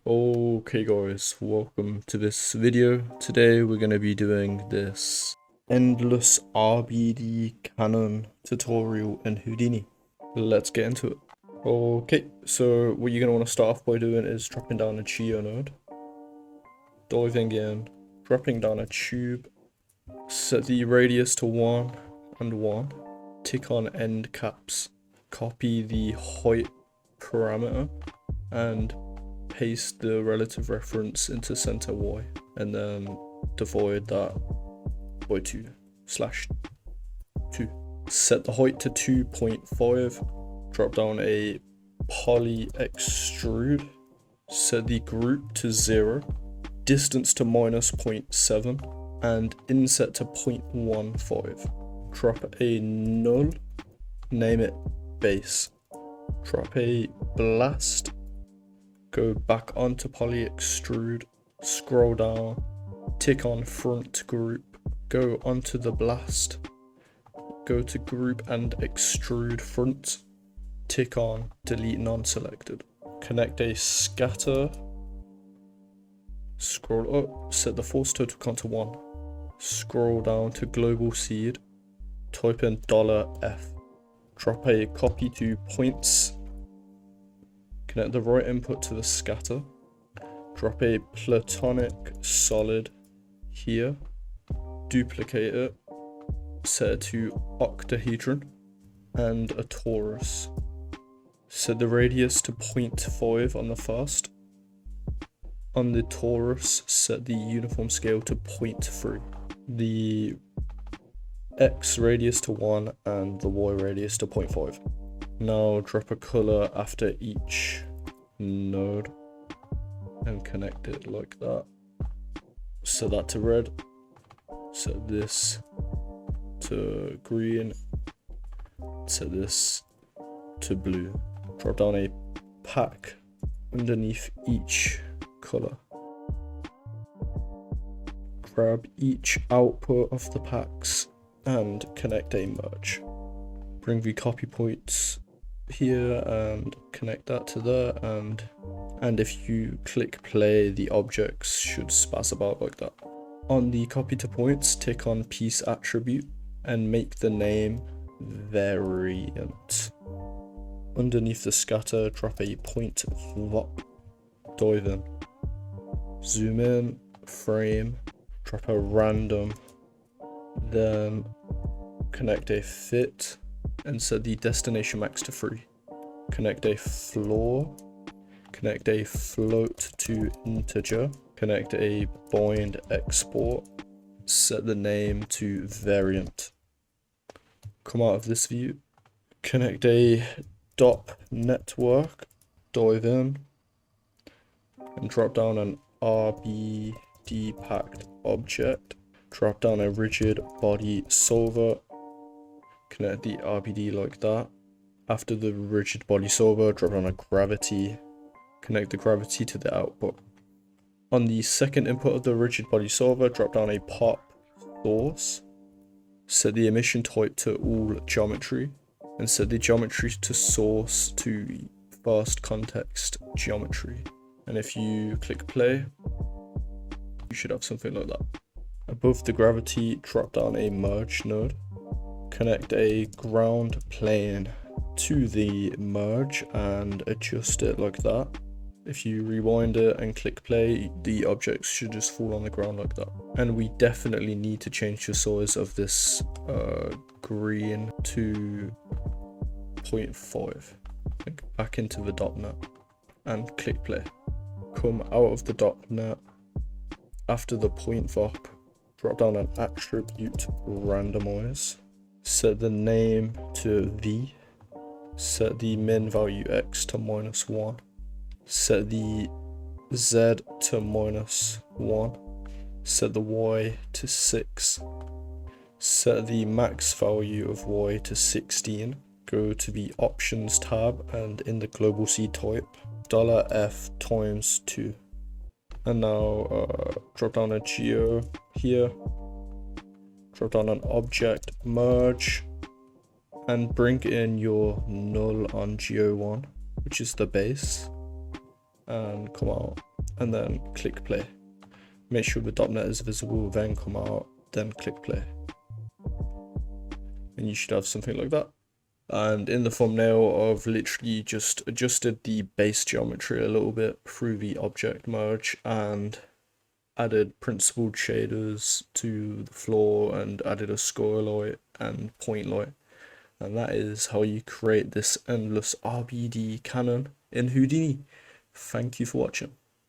Okay guys, welcome to this video. Today we're going to be doing this endless RBD canon tutorial in Houdini. Let's get into it. Okay, so what you're going to want to start off by doing is dropping down a Geo node, diving in, dropping down a tube, set the radius to 1 and 1, tick on end caps, copy the height parameter, and paste the relative reference into center Y, and then divide that by 2/2. Set the height to 2.5, drop down a poly extrude, set the group to 0, distance to -0.7, and inset to 0.15. Drop a null, name it base. Drop a blast, go back onto poly extrude, scroll down, tick on front group, go onto the blast, go to group and extrude front, tick on delete non-selected. Connect a scatter, scroll up, set the force total count to 1, scroll down to global seed, type in $F, drop a copy to points, connect the right input to the scatter, drop a platonic solid here, duplicate it, set it to octahedron and a torus. Set the radius to 0.5 on the first. On the torus, set the uniform scale to 0.3. The X radius to 1 and the Y radius to 0.5. Now drop a color after each node and connect it like that. Set that to red, set this to green, set this to blue. Drop down a pack underneath each color. Grab each output of the packs and connect a merge. Bring the copy points here and connect that to there, and if you click play, the objects should spaz about like that. On the copy to points, tick on piece attribute and make the name variant. Underneath the scatter, drop a point dive in, zoom in, frame, drop a random, then connect a fit and set the destination max to 3. Connect a floor, connect a float to integer, connect a bind export, set the name to variant. Come out of this view, connect a dot network, dive in, and drop down an RBD packed object. Drop down a rigid body solver, connect the RBD like that. After the rigid body solver, drop down a gravity, connect the gravity to the output. On the second input of the rigid body solver, drop down a pop source, set the emission type to all geometry, and set the geometry to source to first context geometry. And if you click play, you should have something like that. Above the gravity, drop down a merge node, connect a ground plane to the merge and adjust it like that. If you rewind it and click play, the objects should just fall on the ground like that. And we definitely need to change the size of this green to 0.5. Back into the .NET and click play. Come out of the .NET. After the point VOP, drop down an attribute randomize, set the name to V, set the min value X to -1, set the Z to -1, set the Y to 6, set the max value of Y to 16, go to the options tab and in the global C type $F times 2. And now drop down a geo here, drop down an object merge, and bring in your null on geo 1, which is the base, and come out and then click play. Make sure the .NET is visible, then come out, then click play. And you should have something like that. And in the thumbnail, I've literally just adjusted the base geometry a little bit through the object merge and added principled shaders to the floor and added a score light and point light. And that is how you create this endless RBD cannon in Houdini. Thank you for watching.